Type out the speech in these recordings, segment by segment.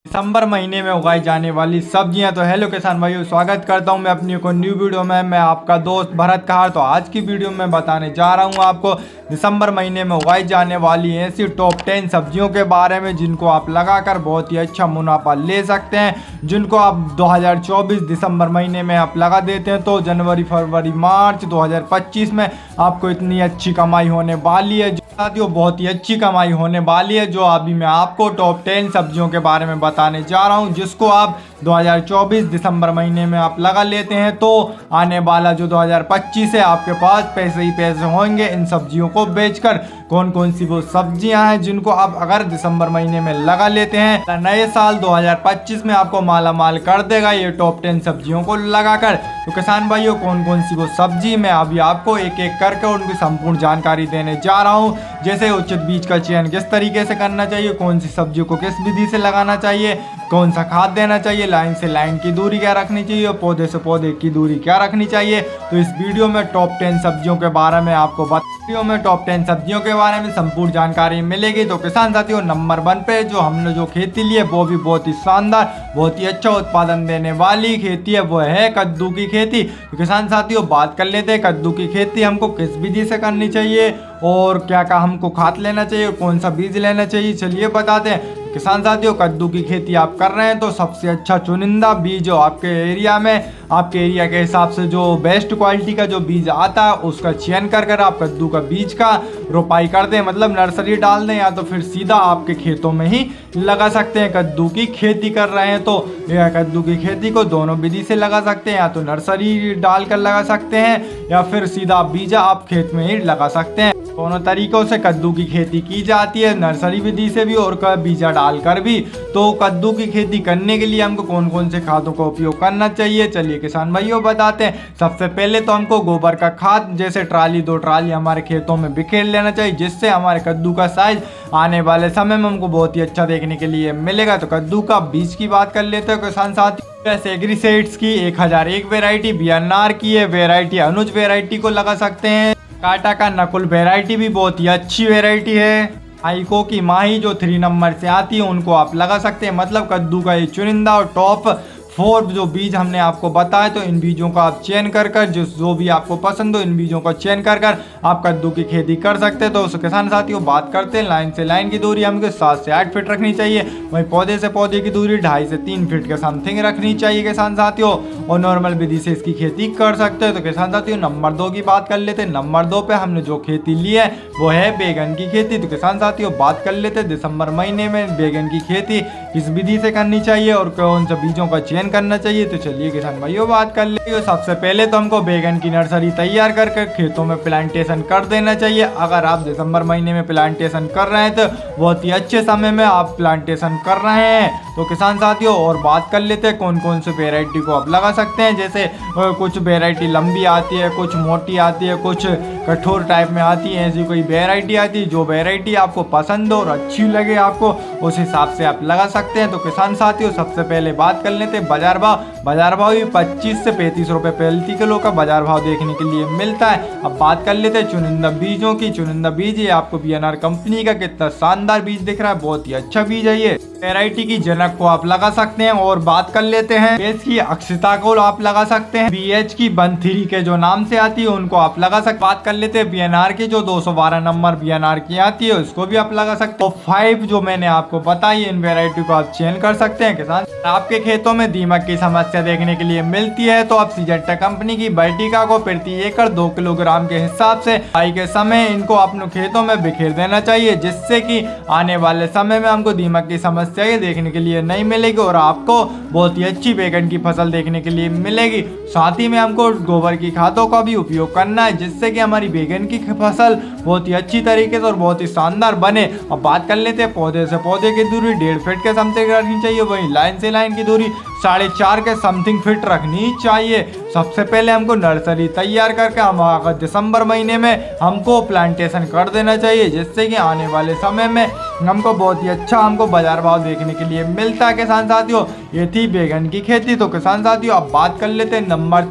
दिसंबर महीने में उगाई जाने वाली सब्जियां। तो हेलो किसान भाइयों, स्वागत करता हूं मैं अपनी को न्यू वीडियो में। मैं आपका दोस्त भरत कहार। तो आज की वीडियो में बताने जा रहा हूं आपको दिसंबर महीने में उगाई जाने वाली ऐसी टॉप 10 सब्जियों के बारे में जिनको आप लगाकर बहुत ही अच्छा मुनाफा ले सकते हैं, जिनको आप 2024 दिसंबर महीने में आप लगा देते हैं तो जनवरी फरवरी मार्च 2025 में आपको इतनी अच्छी कमाई होने वाली है। साथियों, बहुत ही अच्छी कमाई होने वाली है जो अभी मैं आपको टॉप 10 सब्जियों के बारे में बताने जा रहा हूं, जिसको आप 2024 दिसंबर महीने में आप लगा लेते हैं तो आने वाला जो 2025 है आपके पास पैसे ही पैसे होंगे इन सब्जियों को बेचकर। कौन कौन सी वो सब्जियां हैं जिनको आप अगर दिसंबर महीने में लगा लेते हैं, नए साल 2025 में आपको माला माल कर देगा ये टॉप 10 सब्जियों को लगाकर। तो किसान भाइयों, कौन कौन सी वो सब्जी मैं अभी आपको एक एक करके उनकी संपूर्ण जानकारी देने जा रहा हूँ। जैसे उचित बीज का चयन किस तरीके से करना चाहिए, कौन सी सब्जियों को किस विधि से लगाना चाहिए, कौन सा खाद देना चाहिए, लाइन से लाइन की दूरी क्या रखनी चाहिए, पौधे से पौधे की दूरी क्या रखनी चाहिए। तो इस वीडियो में टॉप 10 सब्जियों के बारे में आपको वीडियो में टॉप 10 सब्जियों के बारे में संपूर्ण जानकारी मिलेगी। तो किसान साथियों, नंबर 1 पे जो हमने जो खेती ली है वो भी बहुत ही शानदार, बहुत ही अच्छा उत्पादन देने वाली खेती है, वो है कद्दू की खेती। तो किसान साथियों, बात कर लेते हैं कद्दू की खेती हमको किस विधि से करनी चाहिए और क्या क्या हमको खाद लेना चाहिए, कौन सा बीज लेना चाहिए, चलिए बताते हैं। किसान साथियों, कद्दू की खेती आप कर रहे हैं तो सबसे अच्छा चुनिंदा बीज जो आपके एरिया में, आपके एरिया के हिसाब से जो बेस्ट क्वालिटी का जो बीज आता है उसका चयन कर आप कद्दू का बीज का रोपाई कर दें, मतलब नर्सरी डाल दें, या तो फिर सीधा आपके खेतों में ही लगा सकते हैं। कद्दू की खेती कर रहे हैं तो कद्दू की खेती को दोनों विधि से लगा सकते हैं, या तो नर्सरी डालकर लगा सकते हैं या फिर सीधा बीजा आप खेत में ही लगा सकते हैं। दोनों तरीकों से कद्दू की खेती की जाती है, नर्सरी विधि से भी और बीजा डालकर भी। तो कद्दू की खेती करने के लिए हमको कौन कौन से खादों का उपयोग करना चाहिए, चलिए किसान भाइयों बताते हैं। सबसे पहले तो हमको गोबर का खाद जैसे ट्राली 2 ट्राली हमारे खेतों में बिखेर लेना चाहिए, जिससे हमारे कद्दू का साइज आने वाले समय में हमको बहुत ही अच्छा देखने के लिए मिलेगा। तो कद्दू का बीज की बात कर लेते हैं किसान साथी। एग्रीसीड्स की 1001 वेराइटी, बीएनआर की है वेराइटी, अनुज वेराइटी को लगा सकते हैं। टाटा का नकुल वेराइटी भी बहुत ही अच्छी वेराइटी है। आइको की माही जो 3 नंबर से आती है उनको आप लगा सकते हैं। मतलब कद्दू का ये चुनिंदा और टॉप 4 जो बीज हमने आपको बताया, तो इन बीजों का आप चयन कर जो भी आपको पसंद हो इन बीजों का चयन कर आप कद्दू की खेती कर सकते हैं। तो किसान साथियों, बात करते हैं लाइन से लाइन की दूरी हमको 7 से 8 फीट रखनी चाहिए, वहीं पौधे से पौधे की दूरी 2.5 से 3 फीट के समथिंग रखनी चाहिए किसान साथियों, और नॉर्मल विधि से इसकी खेती कर सकते हैं। तो किसान साथियों, नंबर 2 की बात कर लेते हैं। नंबर 2 पे हमने जो खेती ली है वो है बैगन की खेती। तो किसान साथियों, बात कर लेते हैं दिसंबर महीने में बैगन की खेती किस विधि से करनी चाहिए और कौन सा बीजों का चयन करना चाहिए। तो चलिए किसान भाइयों बात कर लेते हैं। सबसे पहले तो हमको बैगन की नर्सरी तैयार करके खेतों में प्लांटेशन कर देना चाहिए। अगर आप दिसंबर महीने में प्लांटेशन कर रहे हैं तो बहुत ही अच्छे समय में आप प्लांटेशन कर रहे हैं। तो किसान साथियों, और बात कर लेते हैं कौन कौन से वेराइटी को आप लगा सकते हैं। जैसे कुछ वेराइटी लंबी आती है, कुछ मोटी आती है, कुछ कठोर टाइप में आती है, ऐसी कोई वेराइटी आती है। जो वेराइटी आपको पसंद हो और अच्छी लगे आपको, उस हिसाब से आप लगा सकते हैं। तो किसान साथियों, सबसे पहले बात कर लेते हैं बाजार भाव। बाजार भाव भी 25 से 35 रुपए प्रति किलो का बाजार भाव देखने के लिए मिलता है। अब बात कर लेते हैं चुनिंदा बीजों की। चुनिंदा बीज ये आपको बीएनआर कंपनी का कितना शानदार बीज दिख रहा है, बहुत ही अच्छा बीज है ये। वैरायटी की जनक को आप लगा सकते हैं। और बात कर लेते हैं बीएच की अक्षिता को आप लगा सकते हैं। बीएच की बंथरी के जो नाम से आती है उनको आप लगा सकते। बात कर लेते हैं बीएनआर की जो 212 नंबर बीएनआर की आती है उसको भी आप लगा सकते हैं। तो 5 जो मैंने आपको बताई इन वेराइटी को आप चयन कर सकते हैं। किसान आपके खेतों में दीमक की समस्या देखने के लिए मिलती है तो आप सिजेंटा कंपनी की वर्टिका को प्रति एकड़ 2 किलोग्राम के हिसाब से बुआई के समय इनको अपने खेतों में बिखेर देना चाहिए, जिससे कि आने वाले समय में हमको दीमक की समस्या ये देखने के लिए नहीं मिलेगी और आपको बहुत ही अच्छी बैगन की फसल देखने के लिए मिलेगी। साथ ही में हमको गोबर की खादों का भी उपयोग करना है, जिससे कि हमारी बैगन की फसल बहुत ही अच्छी तरीके से और बहुत ही शानदार बने। अब बात कर लेते हैं पौधे से पौधे की दूरी 1.5 फीट के समथिंग रखनी चाहिए, वहीं लाइन से लाइन की दूरी 4.5 के समथिंग फिट रखनी चाहिए। सबसे पहले हमको नर्सरी तैयार करके हम अगर दिसंबर महीने में हमको प्लांटेशन कर देना चाहिए, जिससे कि आने वाले समय में हमको बहुत ही अच्छा हमको बाजार भाव देखने के लिए मिलता है। किसान साथियों, ये थी बैगन की खेती। तो किसान साथियों, अब बात कर लेते हैं नंबर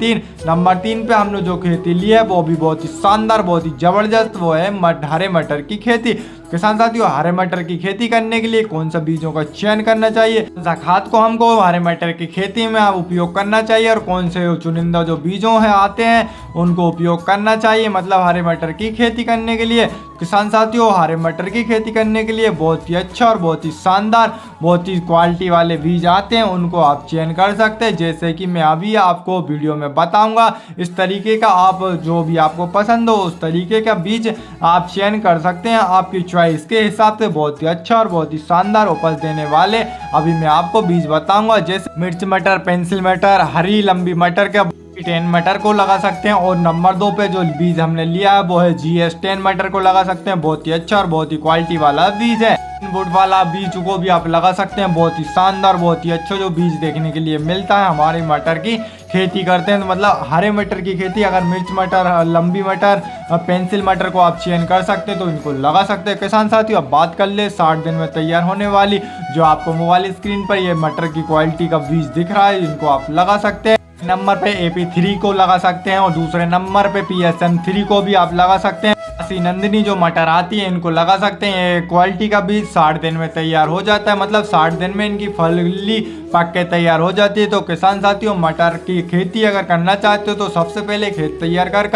3 पे हमने जो खेती ली है वो भी बहुत ही शानदार, बहुत ही जबरदस्त, वो है हरे मटर की खेती। किसान साथियों, हरे मटर की खेती करने के लिए कौन सा बीजों का चयन करना चाहिए, कौन सा खाद को हमको हरे मटर की खेती में उपयोग करना चाहिए और कौन से चुनिंदा जो बीजों है आते हैं उनको उपयोग करना चाहिए, मतलब हरे मटर की खेती करने के लिए। किसान साथियों, हरे मटर की खेती करने के लिए बहुत ही अच्छा और बहुत ही शानदार, बहुत ही क्वालिटी वाले बीज आते हैं, उनको आप चयन कर सकते हैं। जैसे कि मैं अभी आपको वीडियो में बताऊंगा, इस तरीके का आप जो भी आपको पसंद हो उस तरीके का बीज आप चयन कर सकते हैं। आपकी चॉइस के हिसाब से बहुत ही अच्छा और बहुत ही शानदार उपज देने वाले अभी मैं आपको बीज बताऊंगा। जैसे मिर्च मटर, पेंसिल मटर, हरी लंबी मटर के 10 मटर को लगा सकते हैं। और नंबर 2 पे जो बीज हमने लिया है वो है GS10 मटर को लगा सकते हैं। बहुत ही अच्छा और बहुत ही क्वालिटी वाला बीज है। वुड वाला बीज को भी आप लगा सकते हैं। बहुत ही शानदार, बहुत ही अच्छा जो बीज देखने के लिए मिलता है हमारे मटर की खेती करते हैं। तो मतलब हरे मटर की खेती, अगर मिर्च मटर, लंबी मटर, पेंसिल मटर को आप चयन कर सकते हैं तो इनको लगा सकते हैं। किसान साथियों, अब बात कर ले 60 दिन में तैयार होने वाली जो आपको मोबाइल स्क्रीन पर ये मटर की क्वालिटी का बीज दिख रहा है, इनको आप लगा सकते हैं। नंबर पे AP3 को लगा सकते हैं और दूसरे नंबर पे PSM3 को भी आप लगा सकते हैं। नंदिनी जो मटर आती है इनको लगा सकते हैं। ये क्वालिटी का बीज 60 दिन में तैयार हो जाता है, मतलब 60 दिन में इनकी फली पक के तैयार हो जाती है। तो किसान साथियों, मटर की खेती अगर करना चाहते हो तो सबसे पहले खेत तैयार कर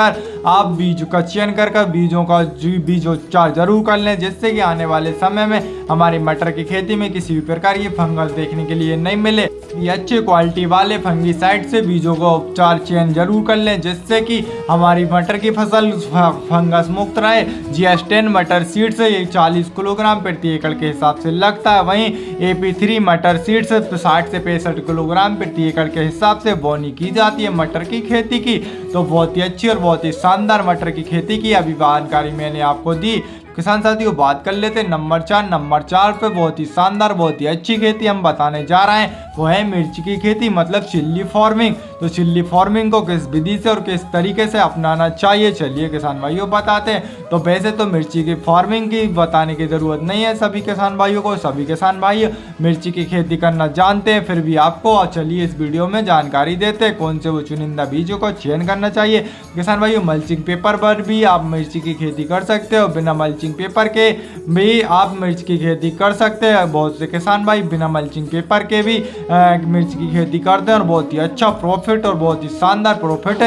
आप बीज का चयन कर बीजों का बीजोपचार जरूर कर लें, जिससे कि आने वाले समय में हमारी मटर की खेती में किसी भी प्रकार की फंगस देखने के लिए नहीं मिले। ये अच्छे क्वालिटी वाले फंगीसाइड से बीजों का उपचार चयन जरूर कर लें, जिससे कि हमारी मटर की फसल फंगस मुक्त रहे। GS10 मटर सीड से ये 40 किलोग्राम प्रति एकड़ के हिसाब से लगता है। वहीं AP3 मटर सीड से 60 से 65 किलोग्राम प्रति एकड़ के हिसाब से बोनी की जाती है मटर की खेती की। तो बहुत ही अच्छी और बहुत ही शानदार मटर की खेती की अभी जानकारी मैंने आपको दी। किसान साथियों, बात कर लेते हैं नंबर 4 पे बहुत ही शानदार, बहुत ही अच्छी खेती हम बताने जा रहे हैं, वो है मिर्च की खेती, मतलब चिल्ली फार्मिंग। तो चिल्ली फार्मिंग को किस विधि से और किस तरीके से अपनाना चाहिए, चलिए किसान भाइयों बताते हैं। तो वैसे तो मिर्ची की फार्मिंग की बताने की जरूरत नहीं है सभी किसान भाइयों को, सभी किसान भाई मिर्ची की खेती करना जानते हैं। फिर भी आपको चलिए इस वीडियो में जानकारी देते हैं कौन से वो चुनिंदा बीजों का चयन करना चाहिए। किसान भाइयों, मल्चिंग पेपर पर भी आप मिर्ची की खेती कर सकते हो, बिना मल्चिंग पेपर के भी आप मिर्च की खेती कर सकते हैं। बहुत से किसान भाई बिना मल्चिंग पेपर के भी मिर्च की खेती करते हैं और बहुत ही अच्छा प्रॉफिट और बहुत ही शानदार प्रॉफिट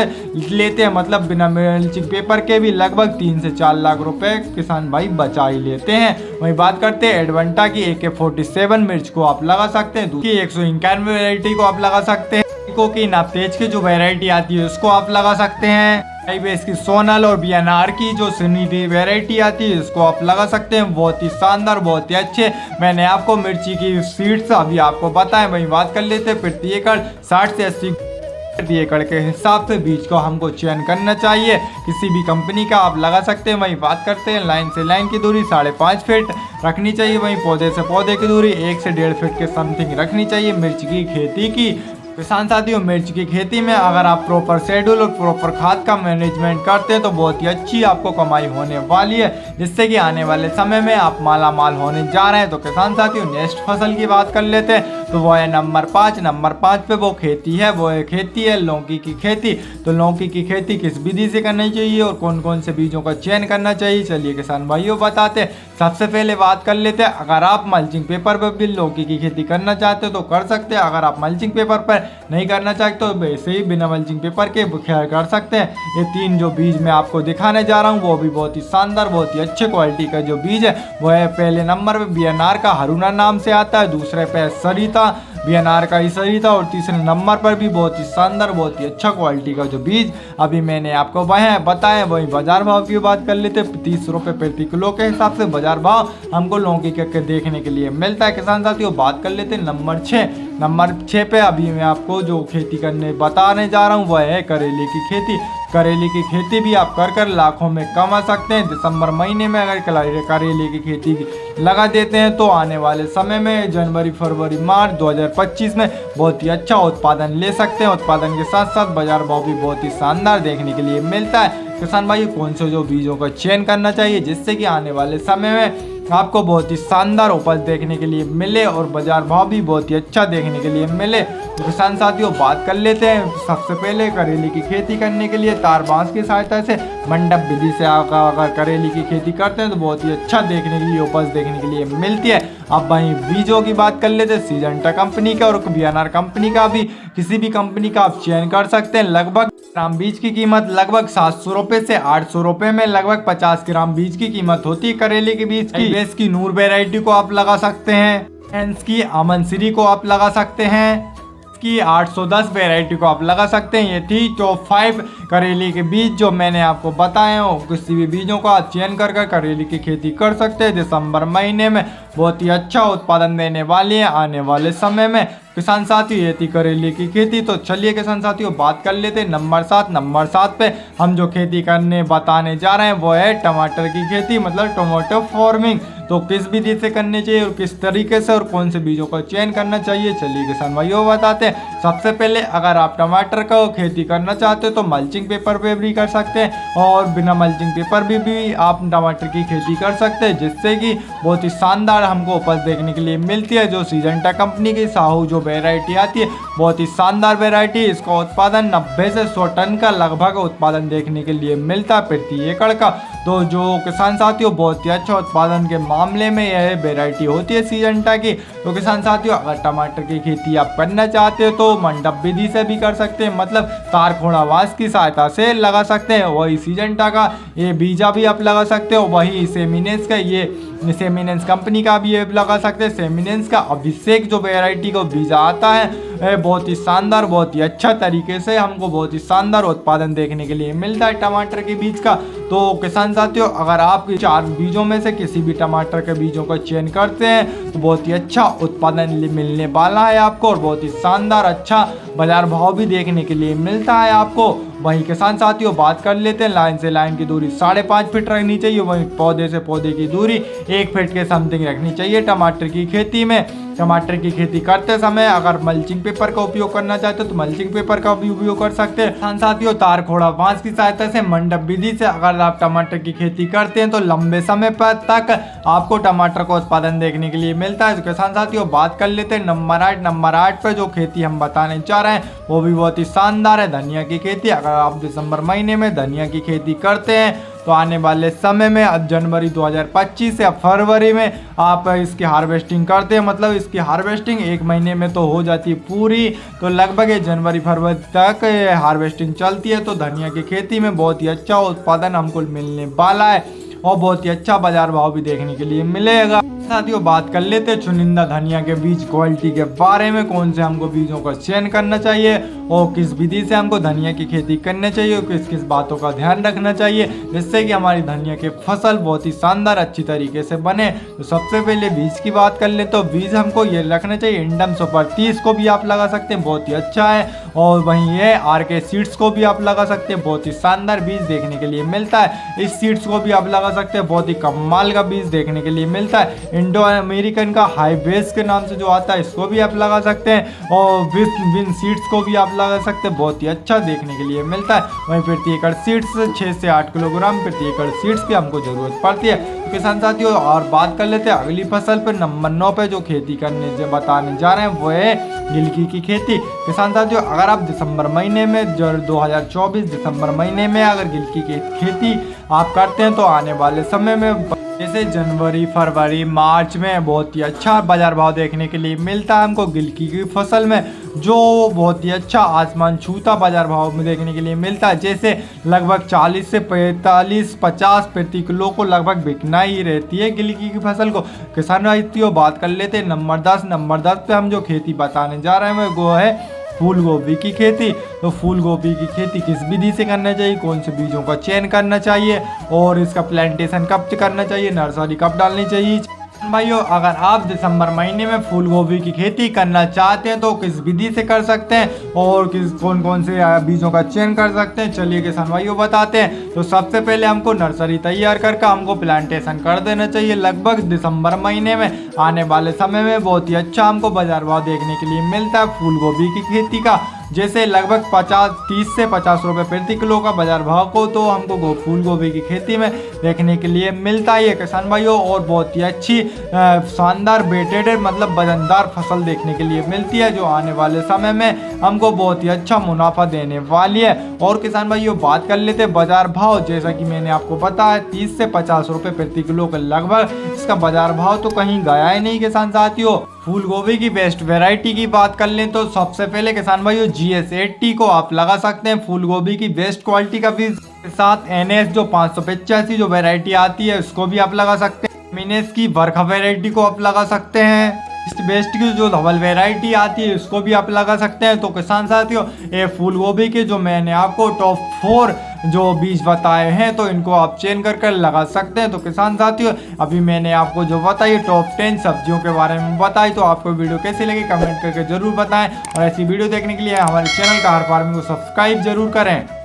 लेते हैं। मतलब बिना मल्चिंग पेपर के भी लगभग 3 से 4 लाख रुपए किसान भाई बचा ही लेते हैं। वही बात करते हैं एडवेंटा की AK47 मिर्च को आप लगा सकते हैं। दूसरी 191 वैरायटी को आप लगा सकते हैं। की नापतेज की जो वैरायटी आती है उसको आप लगा सकते हैं। इसकी सोनल और BNR की जो सुनिधि वैरायटी आती है इसको आप लगा सकते हैं। बहुत ही शानदार, बहुत ही अच्छे मैंने आपको मिर्ची की सीड्स अभी आपको बताएं। वही बात कर लेते हैं प्रति एकड़ 60 से 80 प्रति एकड़ के हिसाब से बीज को हमको चयन करना चाहिए। किसी भी कंपनी का आप लगा सकते हैं। वही बात करते हैं लाइन से लाइन की दूरी 5.5 फीट रखनी चाहिए। वहीं पौधे से पौधे की दूरी 1 से 1.5 फीट के समथिंग रखनी चाहिए मिर्च की खेती की। किसान साथियों, मिर्च की खेती में अगर आप प्रॉपर शेड्यूल और प्रॉपर खाद का मैनेजमेंट करते हैं तो बहुत ही अच्छी आपको कमाई होने वाली है, जिससे कि आने वाले समय में आप माला माल होने जा रहे हैं। तो किसान साथियों, नेक्स्ट फसल की बात कर लेते हैं। तो वो है नंबर 5 पे वो खेती है, वो है खेती है लौकी की खेती। तो लौकी की खेती किस विधि से करनी चाहिए और कौन कौन से बीजों का चयन करना चाहिए, चलिए किसान भाइयों बताते हैं। सबसे पहले बात कर लेते हैं, अगर आप मल्चिंग पेपर पर भी लौकी की खेती करना चाहते हो तो कर सकते हैं। अगर आप मल्चिंग पेपर पर नहीं करना चाहते तो वैसे ही बिना मल्चिंग पेपर के कर सकते हैं। ये 3 जो बीज मैं आपको दिखाने जा रहा हूँ वो भी बहुत ही शानदार, बहुत ही अच्छे क्वालिटी का जो बीज है वो है पहले नंबर पे BNR का हरुना नाम से आता है, दूसरे पे सरिता BNR का ही सरिता और तीसरे नंबर पर भी बहुत ही शानदार, बहुत ही अच्छा क्वालिटी का जो बीज अभी मैंने आपको वह बताया। वही बाजार भाव की बात कर लेते हैं। 30 रुपये प्रति किलो के हिसाब से बाजार भाव हमको लौकी के देखने के लिए मिलता है। किसान साथियों, बात कर लेते हैं नंबर 6 पे अभी मैं आपको जो खेती करने बताने जा रहा हूँ वह है करेले की खेती। करेले की खेती भी आप कर लाखों में कमा सकते हैं। दिसंबर महीने में अगर करेले की खेती लगा देते हैं तो आने वाले समय में जनवरी फरवरी मार्च 2025 में बहुत ही अच्छा उत्पादन ले सकते हैं। उत्पादन के साथ साथ बाजार भाव भी बहुत ही शानदार देखने के लिए मिलता है। किसान भाई कौन से जो बीजों का चयन करना चाहिए जिससे कि आने वाले समय में आपको बहुत ही शानदार उपज देखने के लिए मिले और बाजार भाव भी बहुत ही अच्छा देखने के लिए मिले। तो किसान साथियों बात कर लेते हैं। सबसे पहले करेले की खेती करने के लिए तार बांस की सहायता से मंडप विधि से अगर करेले की खेती करते हैं तो बहुत ही अच्छा देखने के लिए उपज देखने के लिए मिलती है। अब वहीं बीजों की बात कर लेते हैं। सिजेंटा कंपनी का और बीएनआर कंपनी का भी किसी भी कंपनी का आप चयन कर सकते हैं। लगभग ग्राम बीज की कीमत लगभग 700 रुपए से 800 रुपए में लगभग 50 ग्राम बीज की कीमत होती है करेले के बीज की। बेस की नूर वैरायटी को आप लगा सकते हैं। एंस की अमन श्री को आप लगा सकते हैं। की 810 वैरायटी को आप लगा सकते हैं। ये थी टॉप 5 करेले के बीज जो मैंने आपको बताए हो। किसी भी बीजों का आप चयन कर करेले की खेती कर सकते हैं। दिसंबर महीने में बहुत ही अच्छा उत्पादन देने वाली है आने वाले समय में। किसान साथियों ये थी करेले की खेती। तो चलिए किसान साथियों बात कर लेते हैं नंबर 7 पे हम जो खेती करने बताने जा रहे हैं वो है टमाटर की खेती, मतलब टोमेटो फार्मिंग। तो किस विधि से करनी चाहिए और किस तरीके से और कौन से बीजों का चयन करना चाहिए चलिए किसान भाइयों बताते हैं। सबसे पहले अगर आप टमाटर का खेती करना चाहते हो तो मल्चिंग पेपर पे भी कर सकते हैं और बिना मल्चिंग पेपर भी आप टमाटर की खेती कर सकते हैं, जिससे कि बहुत ही शानदार हमको उपज देखने के लिए मिलती है। जो सिजेंटा कंपनी की साहू जो वैरायटी आती है बहुत ही शानदार वैरायटी। इसका उत्पादन 90 से 100 टन का लगभग उत्पादन देखने के लिए मिलता है प्रति एकड़ का। तो जो किसान साथियों बहुत ही अच्छा उत्पादन के मामले में यह वैरायटी होती है सिजेंटा की। तो किसान साथियों अगर टमाटर की खेती आप करना चाहते हो तो मंडप विधि से भी कर सकते हैं, मतलब तार खोड़ा वास की सहायता से लगा सकते हैं। वही सिजेंटा का ये बीजा भी आप लगा सकते हो। वही सेमिनेंस का ये सेमिनेंस कंपनी का भी ये लगा सकते हैं। सेमिनेंस का अभिषेक जो वैरायटी का बीजा आता है बहुत ही शानदार, बहुत ही अच्छा तरीके से हमको बहुत ही शानदार उत्पादन देखने के लिए मिलता है टमाटर के बीज का। तो किसान साथियों अगर आप 4 बीजों में से किसी भी टमाटर के बीजों का चयन करते हैं तो बहुत ही अच्छा उत्पादन मिलने वाला है आपको और बहुत ही शानदार अच्छा बाजार भाव भी देखने के लिए मिलता है आपको। वहीं किसान साथियों बात कर लेते हैं लाइन से लाइन की दूरी 5.5 फीट रखनी चाहिए। वहीं पौधे से पौधे की दूरी 1 फीट के समथिंग रखनी चाहिए टमाटर की खेती में। टमाटर की खेती करते समय अगर मल्चिंग पेपर का उपयोग करना चाहते हो तो मल्चिंग पेपर का भी उपयोग कर सकते हैं। किसान साथियों तार खोड़ा बांस की सहायता से मंडप विधि से अगर आप टमाटर की खेती करते हैं तो लंबे समय पर तक आपको टमाटर का उत्पादन देखने के लिए मिलता है। तो किसान साथियों बात कर लेते हैं नंबर 8 पर जो खेती हम बताने जा रहे हैं वो भी बहुत ही शानदार है धनिया की खेती। अगर आप दिसंबर महीने में धनिया की खेती करते हैं तो आने वाले समय में अब जनवरी 2025 या फरवरी में आप इसकी हार्वेस्टिंग करते हैं, मतलब इसकी हार्वेस्टिंग 1 महीने में तो हो जाती है पूरी। तो लगभग ये जनवरी फरवरी तक हार्वेस्टिंग चलती है। तो धनिया की खेती में बहुत ही अच्छा उत्पादन हमको मिलने वाला है और बहुत ही अच्छा बाजार भाव भी देखने के लिए मिलेगा। साथियों बात कर लेते हैं चुनिंदा धनिया के बीज क्वालिटी के बारे में। कौन से हमको बीजों का चयन करना चाहिए और किस विधि से हमको धनिया की खेती करनी चाहिए और किस किस बातों का ध्यान रखना चाहिए जिससे कि हमारी धनिया की फसल बहुत ही शानदार अच्छी तरीके से बने। तो सबसे पहले बीज की बात कर ले तो बीज हमको ये रखना चाहिए इंडम सुपर 30 को भी आप लगा सकते हैं, बहुत ही अच्छा है। और वहीं ये आरके सीड्स को भी आप लगा सकते हैं, बहुत ही शानदार बीज देखने के लिए मिलता है। इस सीड्स को भी आप लगा सकते हैं, बहुत ही कमाल का बीज देखने के लिए मिलता है। इंडो अमेरिकन का हाई बेस के नाम से जो आता है इसको भी आप लगा सकते हैं और विन सीड्स को भी आप लगा सकते हैं, बहुत ही अच्छा देखने के लिए मिलता है। वहीं प्रति एकड़ सीड्स 6 से 8 किलोग्राम प्रति एकड़ सीड्स की हमको जरूरत पड़ती है। तो किसान साथियों और बात कर लेते हैं अगली फसल पर नंबर 9 पे जो खेती करने से बताने जा रहे हैं वो है गिलकी की खेती। किसान साथियों अगर आप दिसंबर महीने में 2024 दिसंबर महीने में अगर गिलकी की खेती आप करते हैं तो आने वाले समय में जैसे जनवरी फरवरी मार्च में बहुत ही अच्छा बाजार भाव देखने के लिए मिलता है हमको गिलकी की फसल में, जो बहुत ही अच्छा आसमान छूता बाजार भाव में देखने के लिए मिलता है। जैसे लगभग 40 से 45-50 प्रति किलो को लगभग बिकना ही रहती है गिलकी की फसल को। किसान भाइयों बात कर लेते हैं नंबर 10 पे हम जो खेती बताने जा रहे हैं वो है फूल गोभी की खेती। तो फूल गोभी की खेती किस विधि से करना चाहिए, कौन से बीजों का चयन करना चाहिए और इसका प्लांटेशन कब करना चाहिए, नर्सरी कब डालनी चाहिए भाइयों अगर आप दिसंबर महीने में फूल गोभी की खेती करना चाहते हैं तो किस विधि से कर सकते हैं और किस कौन कौन से बीजों का चयन कर सकते हैं, चलिए किसान भाइयों बताते हैं। तो सबसे पहले हमको नर्सरी तैयार करके हमको प्लांटेशन कर देना चाहिए। लगभग दिसंबर महीने में आने वाले समय में बहुत ही अच्छा हमको बाजार भाव देखने के लिए मिलता है फूल गोभी की खेती का। जैसे लगभग 30 से 50 रुपए प्रति किलो का बाजार भाव को तो हमको फूल गोभी की खेती में देखने के लिए मिलता है किसान भाइयों। और बहुत ही अच्छी शानदार बेटेड मतलब वजनदार फसल देखने के लिए मिलती है जो आने वाले समय में हमको बहुत ही अच्छा मुनाफा देने वाली है। और किसान भाइयों बात कर लेते हैं बाजार भाव। जैसा कि मैंने आपको बताया 30 से 50 रुपए प्रति किलो के लगभग इसका बाजार भाव तो कहीं गया ही नहीं किसान साथियों। फूल गोभी की बेस्ट वैरायटी की बात कर लें तो सबसे पहले किसान भाइयों GS80 को आप लगा सकते हैं फूल गोभी की बेस्ट क्वालिटी का बीज के साथ। NS जो 585 जो वैरायटी आती है उसको भी आप लगा सकते हैं। मिनेस की बरखा वैरायटी को आप लगा सकते हैं। बेस्ट की जो डबल वैरायटी आती है उसको भी आप लगा सकते हैं। तो किसान साथियों ये फूल गोभी के जो मैंने आपको टॉप 4 जो बीज बताए हैं तो इनको आप चेंज कर लगा सकते हैं। तो किसान साथियों अभी मैंने आपको जो बताई टॉप 10 सब्जियों के बारे में बताई, तो आपको वीडियो कैसी लगी कमेंट करके जरूर बताएं और ऐसी वीडियो देखने के लिए हमारे चैनल का हर फार्मिंग को सब्सक्राइब जरूर करें।